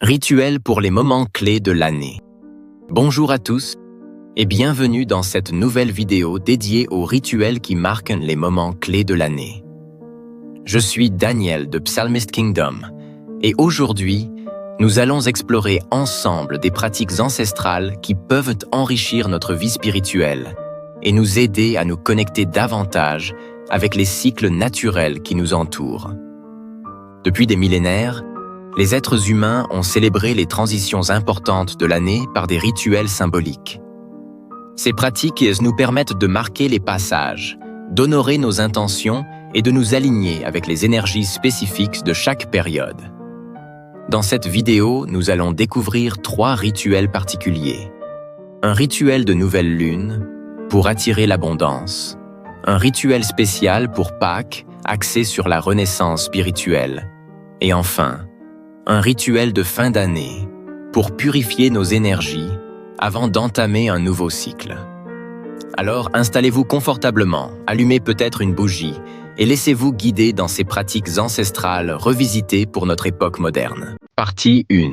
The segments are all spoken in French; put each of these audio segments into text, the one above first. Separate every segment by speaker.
Speaker 1: Rituel pour les moments clés de l'année. Bonjour à tous et bienvenue dans cette nouvelle vidéo dédiée aux rituels qui marquent les moments clés de l'année. Je suis Daniel de Psalmist Kingdom et aujourd'hui, nous allons explorer ensemble des pratiques ancestrales qui peuvent enrichir notre vie spirituelle et nous aider à nous connecter davantage avec les cycles naturels qui nous entourent. Depuis des millénaires, les êtres humains ont célébré les transitions importantes de l'année par des rituels symboliques. Ces pratiques nous permettent de marquer les passages, d'honorer nos intentions et de nous aligner avec les énergies spécifiques de chaque période. Dans cette vidéo, nous allons découvrir 3 rituels particuliers. Un rituel de nouvelle lune pour attirer l'abondance. Un rituel spécial pour Pâques axé sur la renaissance spirituelle. Et enfin, un rituel de fin d'année pour purifier nos énergies avant d'entamer un nouveau cycle. Alors installez-vous confortablement, allumez peut-être une bougie et laissez-vous guider dans ces pratiques ancestrales revisitées pour notre époque moderne. Partie 1.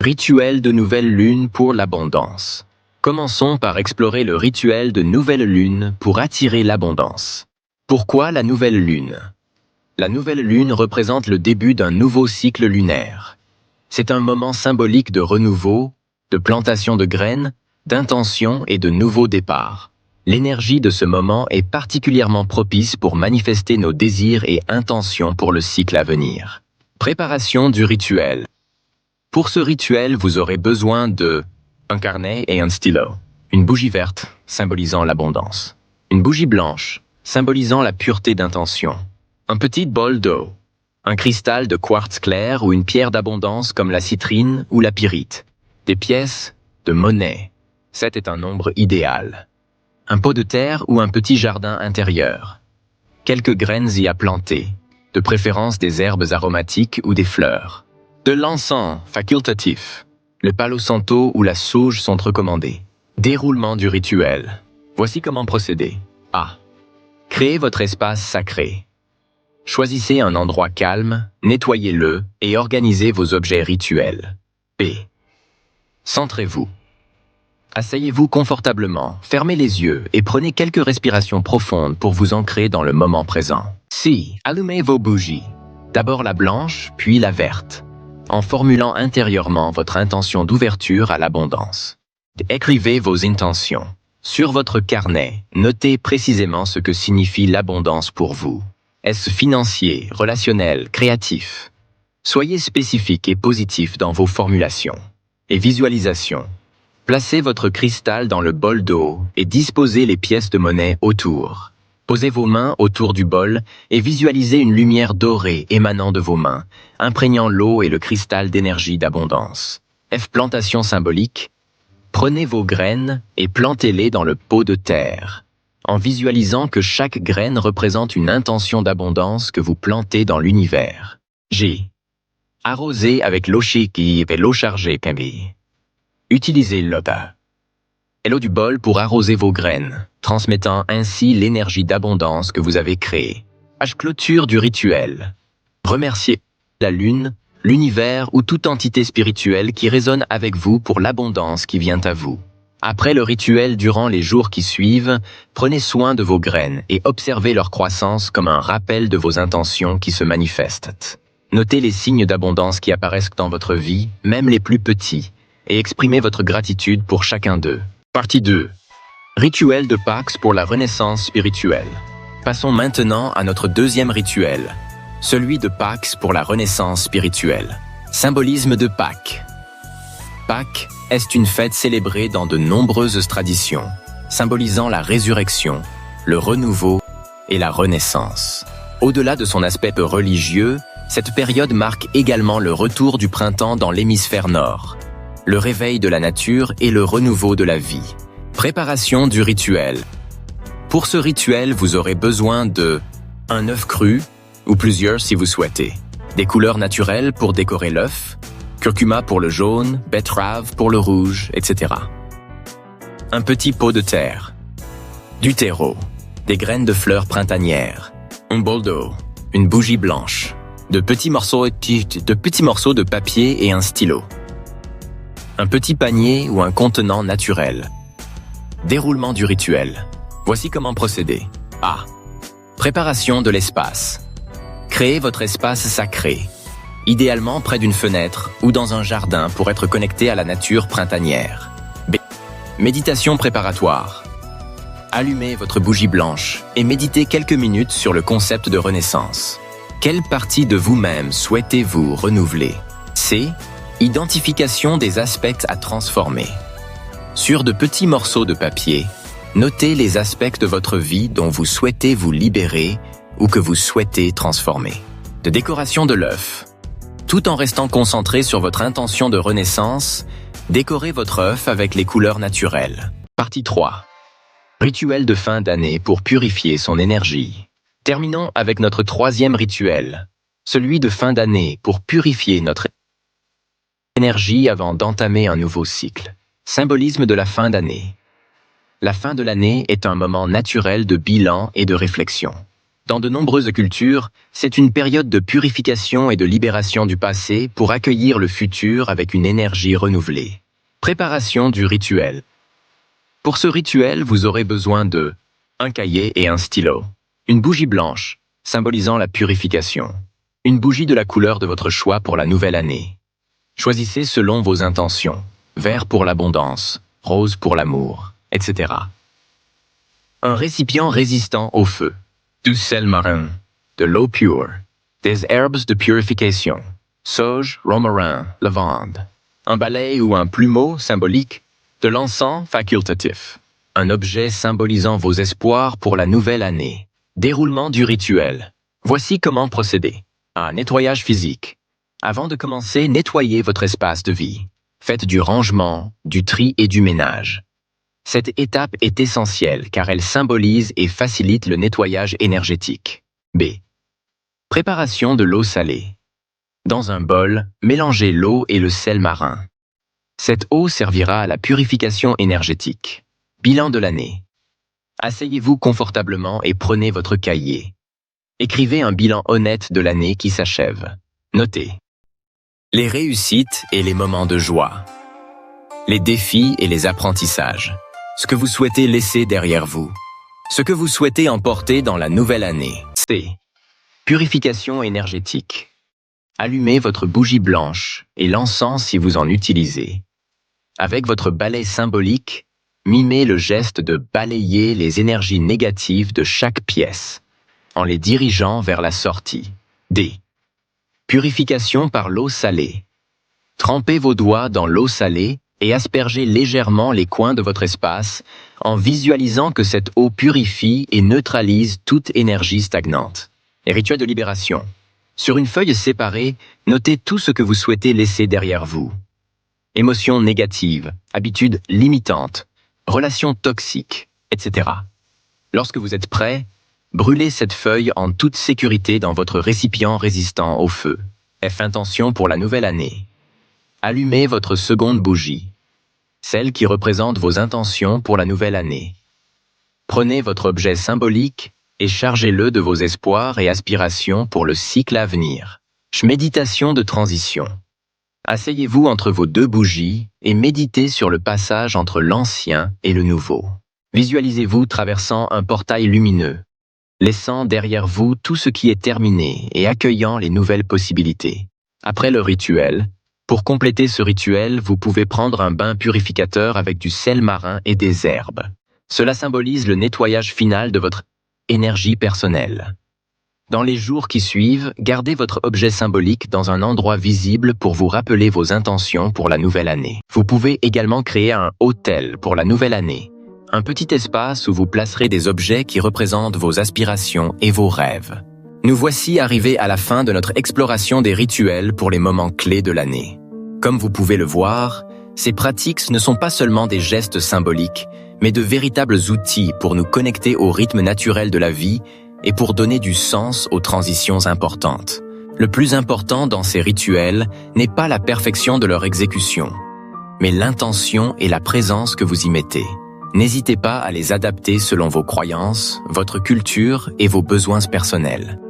Speaker 1: Rituel de nouvelle lune pour l'abondance. Commençons par explorer le rituel de nouvelle lune pour attirer l'abondance. Pourquoi la nouvelle lune ? La nouvelle lune représente le début d'un nouveau cycle lunaire. C'est un moment symbolique de renouveau, de plantation de graines, d'intention et de nouveaux départs. L'énergie de ce moment est particulièrement propice pour manifester nos désirs et intentions pour le cycle à venir. Préparation du rituel. Pour ce rituel, vous aurez besoin de un carnet et un stylo, une bougie verte, symbolisant l'abondance, une bougie blanche, symbolisant la pureté d'intention, un petit bol d'eau, un cristal de quartz clair ou une pierre d'abondance comme la citrine ou la pyrite, des pièces de monnaie. 7 est un nombre idéal. Un pot de terre ou un petit jardin intérieur. Quelques graines y à planter, de préférence des herbes aromatiques ou des fleurs. De l'encens facultatif. Le palo santo ou la sauge sont recommandés. Déroulement du rituel. Voici comment procéder. A. Créez votre espace sacré. Choisissez un endroit calme, nettoyez-le et organisez vos objets rituels. B. Centrez-vous. Asseyez-vous confortablement, fermez les yeux et prenez quelques respirations profondes pour vous ancrer dans le moment présent. C. Allumez vos bougies. D'abord la blanche, puis la verte, en formulant intérieurement votre intention d'ouverture à l'abondance. Écrivez vos intentions. Sur votre carnet, notez précisément ce que signifie l'abondance pour vous. Est-ce financier, relationnel, créatif? Soyez spécifique et positif dans vos formulations. Et visualisation. Placez votre cristal dans le bol d'eau et disposez les pièces de monnaie autour. Posez vos mains autour du bol et visualisez une lumière dorée émanant de vos mains, imprégnant l'eau et le cristal d'énergie d'abondance. F. Plantation symbolique. Prenez vos graines et plantez-les dans le pot de terre, en visualisant que chaque graine représente une intention d'abondance que vous plantez dans l'univers. G. Arrosez avec l'eau chiki et l'eau chargée. Utilisez l'eau du bol pour arroser vos graines, transmettant ainsi l'énergie d'abondance que vous avez créée. H. Clôture du rituel. Remerciez la lune, l'univers ou toute entité spirituelle qui résonne avec vous pour l'abondance qui vient à vous. Après le rituel durant les jours qui suivent, prenez soin de vos graines et observez leur croissance comme un rappel de vos intentions qui se manifestent. Notez les signes d'abondance qui apparaissent dans votre vie, même les plus petits, et exprimez votre gratitude pour chacun d'eux. Partie 2. Rituel de Pâques pour la renaissance spirituelle. Passons maintenant à notre deuxième rituel, celui de Pâques pour la renaissance spirituelle. Symbolisme de Pâques. Pâques est une fête célébrée dans de nombreuses traditions, symbolisant la résurrection, le renouveau et la renaissance. Au-delà de son aspect peu religieux, cette période marque également le retour du printemps dans l'hémisphère nord, le réveil de la nature et le renouveau de la vie. Préparation du rituel. Pour ce rituel, vous aurez besoin de un œuf cru, ou plusieurs si vous souhaitez, des couleurs naturelles pour décorer l'œuf, curcuma pour le jaune, betterave pour le rouge, etc. Un petit pot de terre, du terreau, des graines de fleurs printanières, un bol d'eau, une bougie blanche, de petits morceaux de papier et un stylo. Un petit panier ou un contenant naturel. Déroulement du rituel. Voici comment procéder. A. Préparation de l'espace. Créez votre espace sacré, idéalement près d'une fenêtre ou dans un jardin pour être connecté à la nature printanière. B. Méditation préparatoire. Allumez votre bougie blanche et méditez quelques minutes sur le concept de renaissance. Quelle partie de vous-même souhaitez-vous renouveler? C. Identification des aspects à transformer. Sur de petits morceaux de papier, notez les aspects de votre vie dont vous souhaitez vous libérer ou que vous souhaitez transformer. De décoration de l'œuf. Tout en restant concentré sur votre intention de renaissance, décorez votre œuf avec les couleurs naturelles. Partie 3. Rituel de fin d'année pour purifier son énergie. Terminons avec notre troisième rituel, celui de fin d'année pour purifier notre énergie avant d'entamer un nouveau cycle. Symbolisme de la fin d'année. La fin de l'année est un moment naturel de bilan et de réflexion. Dans de nombreuses cultures, c'est une période de purification et de libération du passé pour accueillir le futur avec une énergie renouvelée. Préparation du rituel. Pour ce rituel, vous aurez besoin de un cahier et un stylo, une bougie blanche, symbolisant la purification, une bougie de la couleur de votre choix pour la nouvelle année. Choisissez selon vos intentions, vert pour l'abondance, rose pour l'amour, etc. Un récipient résistant au feu, du sel marin, de l'eau pure, des herbes de purification, sauge, romarin, lavande, un balai ou un plumeau symbolique, de l'encens facultatif, un objet symbolisant vos espoirs pour la nouvelle année. Déroulement du rituel. Voici comment procéder. Un nettoyage physique. Avant de commencer, nettoyez votre espace de vie. Faites du rangement, du tri et du ménage. Cette étape est essentielle car elle symbolise et facilite le nettoyage énergétique. B. Préparation de l'eau salée. Dans un bol, mélangez l'eau et le sel marin. Cette eau servira à la purification énergétique. Bilan de l'année. Asseyez-vous confortablement et prenez votre cahier. Écrivez un bilan honnête de l'année qui s'achève. Notez les réussites et les moments de joie, les défis et les apprentissages, ce que vous souhaitez laisser derrière vous, ce que vous souhaitez emporter dans la nouvelle année. C. Purification énergétique. Allumez votre bougie blanche et l'encens si vous en utilisez. Avec votre balai symbolique, mimez le geste de balayer les énergies négatives de chaque pièce, en les dirigeant vers la sortie. D. Purification par l'eau salée. Trempez vos doigts dans l'eau salée et aspergez légèrement les coins de votre espace en visualisant que cette eau purifie et neutralise toute énergie stagnante. Et rituel de libération. Sur une feuille séparée, notez tout ce que vous souhaitez laisser derrière vous. Émotions négatives, habitudes limitantes, relations toxiques, etc. Lorsque vous êtes prêt, brûlez cette feuille en toute sécurité dans votre récipient résistant au feu. F. Intention pour la nouvelle année. Allumez votre seconde bougie, celle qui représente vos intentions pour la nouvelle année. Prenez votre objet symbolique et chargez-le de vos espoirs et aspirations pour le cycle à venir. Méditation de transition. Asseyez-vous entre vos deux bougies et méditez sur le passage entre l'ancien et le nouveau. Visualisez-vous traversant un portail lumineux, laissant derrière vous tout ce qui est terminé et accueillant les nouvelles possibilités. Après le rituel, pour compléter ce rituel, vous pouvez prendre un bain purificateur avec du sel marin et des herbes. Cela symbolise le nettoyage final de votre énergie personnelle. Dans les jours qui suivent, gardez votre objet symbolique dans un endroit visible pour vous rappeler vos intentions pour la nouvelle année. Vous pouvez également créer un hôtel pour la nouvelle année, un petit espace où vous placerez des objets qui représentent vos aspirations et vos rêves. Nous voici arrivés à la fin de notre exploration des rituels pour les moments clés de l'année. Comme vous pouvez le voir, ces pratiques ne sont pas seulement des gestes symboliques, mais de véritables outils pour nous connecter au rythme naturel de la vie et pour donner du sens aux transitions importantes. Le plus important dans ces rituels n'est pas la perfection de leur exécution, mais l'intention et la présence que vous y mettez. N'hésitez pas à les adapter selon vos croyances, votre culture et vos besoins personnels.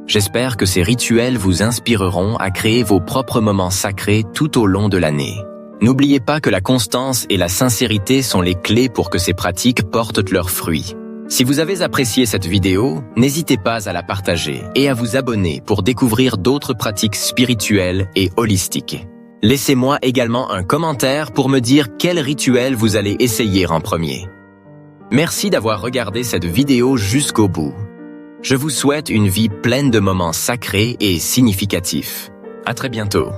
Speaker 1: J'espère que ces rituels vous inspireront à créer vos propres moments sacrés tout au long de l'année. N'oubliez pas que la constance et la sincérité sont les clés pour que ces pratiques portent leurs fruits. Si vous avez apprécié cette vidéo, n'hésitez pas à la partager et à vous abonner pour découvrir d'autres pratiques spirituelles et holistiques. Laissez-moi également un commentaire pour me dire quel rituel vous allez essayer en premier. Merci d'avoir regardé cette vidéo jusqu'au bout. Je vous souhaite une vie pleine de moments sacrés et significatifs. À très bientôt.